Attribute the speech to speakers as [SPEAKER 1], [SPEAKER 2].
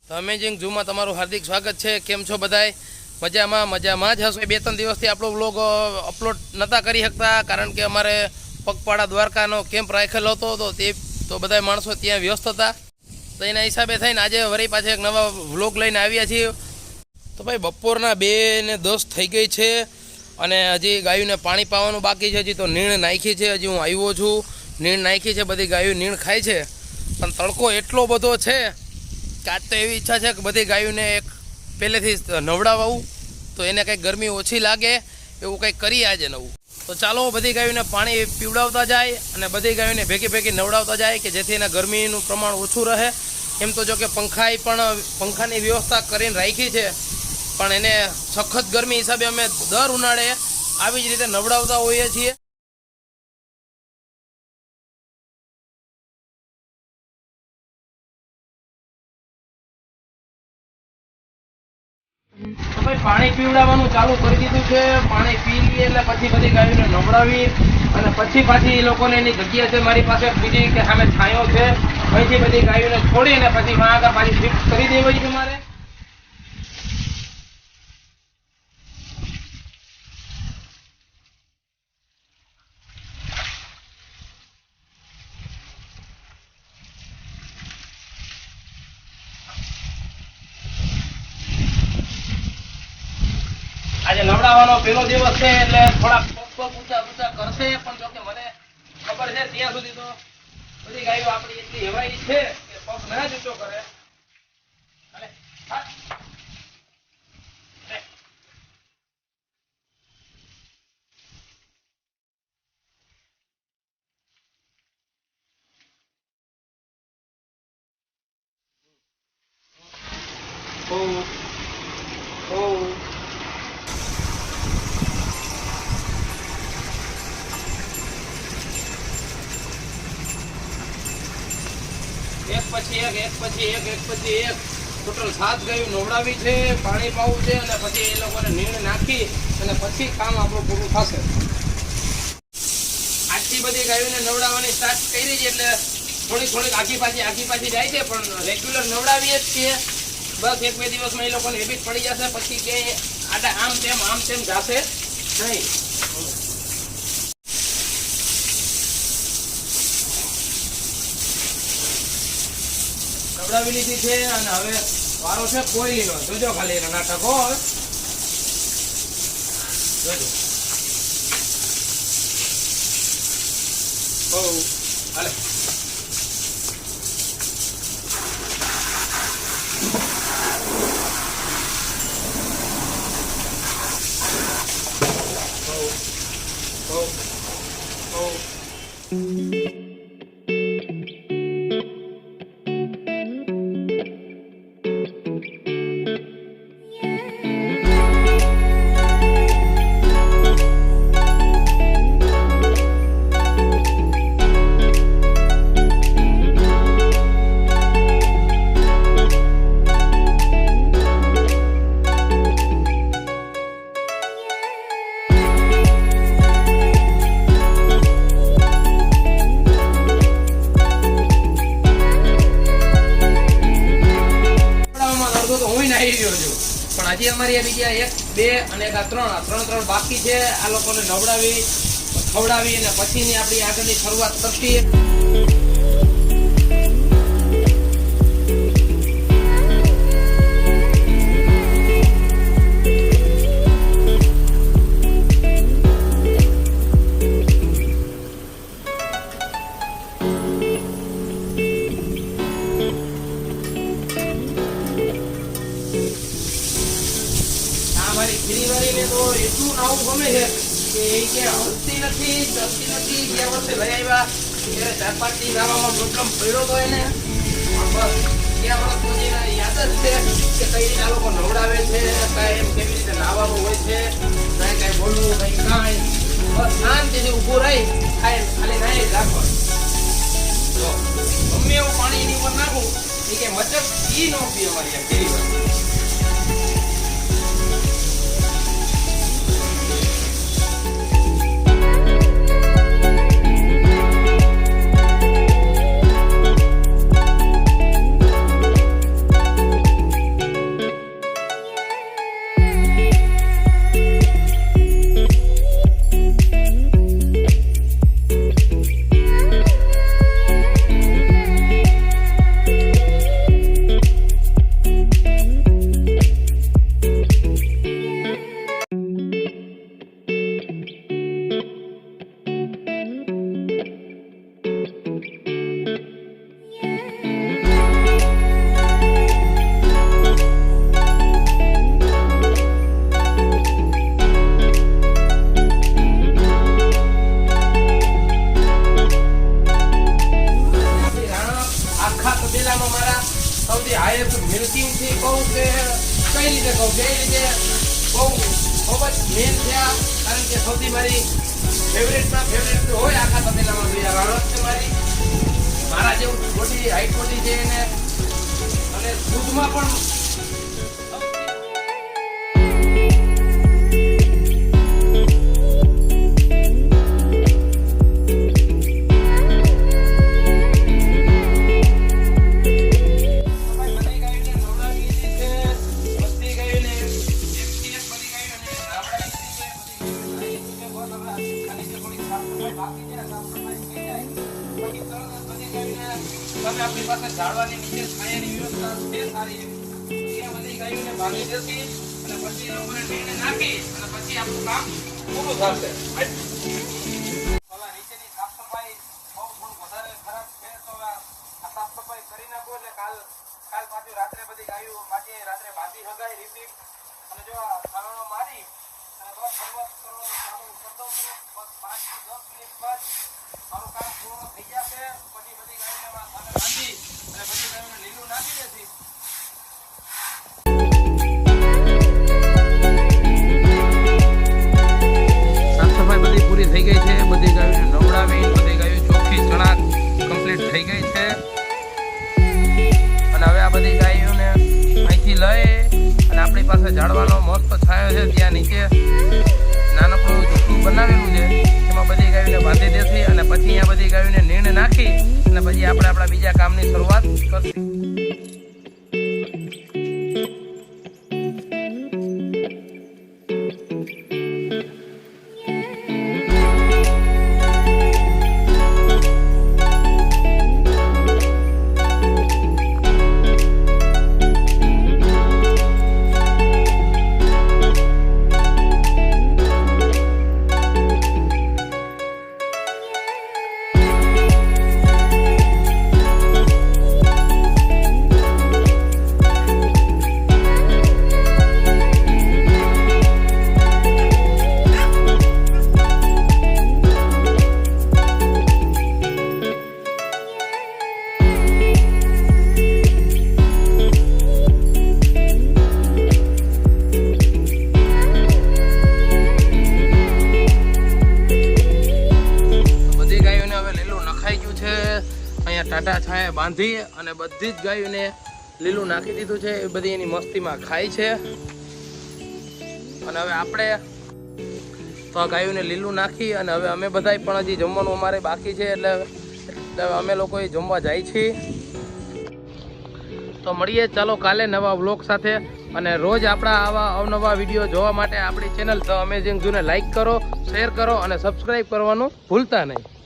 [SPEAKER 1] તો અમેઝિંગ ઝૂમાં તમારું હાર્દિક સ્વાગત છે. કેમ છો બધાય? મજામાં જ હશો. 2-3 દિવસથી આપણો વ્લોગ અપલોડ નહોતા કરી શકતા, કારણ કે અમારે પગપાળા દ્વારકાનો કેમ્પ રાખેલો હતો તો બધા માણસો ત્યાં વ્યસ્ત હતા. તો એના હિસાબે થઈને આજે વળી પાછા એક નવા વ્લોગ લઈને આવ્યા છીએ. તો ભાઈ બપોરના 2:10 થઈ ગઈ છે અને હજી ગાયોને પાણી પાવાનું બાકી છે. હજી તો નીણ નાખી છે. હજી હું આવ્યો છું, નીણ નાખી છે, બધી ગાયો નીણ ખાય છે. પણ તડકો એટલો બધો છે કે આજ તો એવી ઈચ્છા છે કે બધી ગાયોને એક પહેલેથી નવડાવવું, તો એને કંઈક ગરમી ઓછી લાગે એવું કંઈક કરીએ આજે નવું. તો ચાલો બધી ગાયોને પાણી પીવડાવતા જાય અને બધી ગાયોને ભેગી નવડાવતા જાય કે જેથી એને ગરમીનું પ્રમાણ ઓછું રહે. એમ તો જો કે પંખાની વ્યવસ્થા કરીને રાખી છે, પણ એને સખત ગરમી હિસાબે અમે દર ઉનાળે આવી જ રીતે નવડાવતા હોઈએ છીએ. તો ભાઈ પાણી પીવડાવવાનું ચાલુ કરી દીધું છે. પાણી પી લઈએ એટલે પછી બધી ગાયોને નવડાવી અને પછી પાછી એ લોકોને એની જગ્યા છે મારી પાસે બીજી કે સામે છાંયો છે, અહીંથી બધી ગાયોને છોડીને પછી વાં આગળ પાછી શિફ્ટ કરી દેવી છે મારે. આજે નવડાવવાનો પહેલો દિવસ છે એટલે થોડા પગ ઊંચા કરશે, પણ જોકે મને ખબર છે ત્યાં સુધી તો બધી ગાયો આપણી એટલી હેવાઈ છે કે પગ ના જ ઊંચો કરે. એક પછી એક ટોટલ 7 ગાયો નવડાવી છે, પાણી પાવું છે અને પછી એ લોકોને નીણ નાખી અને પછી કામ આપણું પૂરું થશે. આજથી બધી ગાયોને નવડાવવાની સ્ટાર્ટ કરી છે એટલે થોડીક આખી પાછી જાય છે, પણ રેગ્યુલર નવડાવીએ જ છીએ. બસ 1-2 દિવસમાં એ લોકોને હેબિટ પડી જશે, પછી કે આમ તેમ જશે નહીં. નવડાવી લીધી છે અને હવે વારો છે કોયલીનો. જોજો ખાલી એના નાટક હોય જોજો. હાલે પણ હજી અમારી બીજા 1, 2 અને 3 બાકી છે. આ લોકોને નવડાવી ખવડાવી અને પછીની આપણી આગળની શરૂઆત કરતી. ખીરીવાળીને તો એટલું નાવું ગમે છે કે એ કે હલતી નથી, ચલતી નથી. ગયા વર્ષે લઈ આવ્યા ત્યારે 4-5 દી નાવામાં પ્રોબ્લેમ પડ્યો હતો એને. બસ ગયા વર્ષ પછીના યાદ જ છે કે કઈ રીતે આ લોકો નવડાવે છે, કાંઈ એમ કેવી રીતે નાવાનું હોય છે, કાંઈ બોલવું કાંઈ. બસ શાંતિથી ઊભું રહી ખાલી નાઈ રાખવાનું. તો ગમે એવું પાણી એની ઉપર નાખું એ કે મચક ઈ ન પી અમારી ખીરીવાળી. ફિટિંગથી કહું કે કઈ રીતે કહું, બે રીતે બહુ જ મેન થયા. કારણ કે સૌથી મારી ફેવરેટમાં ફેવરેટ હોય આખા તબેલામાં તો રાણત છે મારી. મારા જેવું મોટી હાઈટ મોટી છે એને અને દૂધમાં પણ આપણી પાસે ઝાડવાની નીચે છાયાની વ્યવસ્થા છે સારી એવી. એ બધી ગાયોને ભાગી દેશે અને પછી લોકોને નીચે નાખી અને પછી આપણું કામ પૂરું થશે. હવે નીચેની સાફ સફાઈ બહુ થોડું વધારે ખરાબ છે તો આ સાફ સફાઈ કરી નાખો એટલે કાલ પાછું રાત્રે બધી ગાયો પાછી રાત્રે બાંધી શકાય રીપીટ. અને જો આ ખાણો મારી અને બસ શરૂઆત કરવાનું ચાલુ કરતો છું. બસ 5 થી 10 મિનિટ બાદ મારું કામ પૂર્ણ થઈ જશે. પછી બધી ગાયોને બાંધી અને બધી ગાયોને લીલું નાખી દેશે. સાફ સફાઈ બધી પૂરી થઈ ગઈ છે. બધી ગાયોને નવડાવી બધી ગાયો ચોખ્ખી ચણા કમ્પ્લીટ થઈ ગઈ છે. અને હવે આ બધી ગાયોને અહીંથી લઈ અને આપણી પાસે ઝાડવાનો મસ્ત છાયો છે ત્યાં નીચે નાનકડું ઝૂંપડું બનાવેલું છે. એમાં બધી ગાયોને બાંધી દેશે અને પછી આ બધી ગાયોને નીણ નાખી અને પછી આપણે આપણા બીજા કામની શરૂઆત કરશું. ટાટા છાયા બાંધી અને બધી જ ગાયોને લીલું નાખી દીધું છે. એ બધી એની મસ્તીમાં ખાય છે. અને હવે આપણે તો આ ગાયોને લીલું નાખી અને હવે અમે બધાય પણ હજી જમવાનું અમારે બાકી છે એટલે અમે લોકો જમવા જાય છીએ. તો મળીએ ચાલો કાલે નવા વ્લોગ સાથે. અને રોજ આપણા આવા અવનવા વિડીયો જોવા માટે આપણી ચેનલ ધ અમેઝિંગ ઝૂને લાઈક કરો, શેર કરો અને સબસ્ક્રાઈબ કરવાનું ભૂલતા નહીં.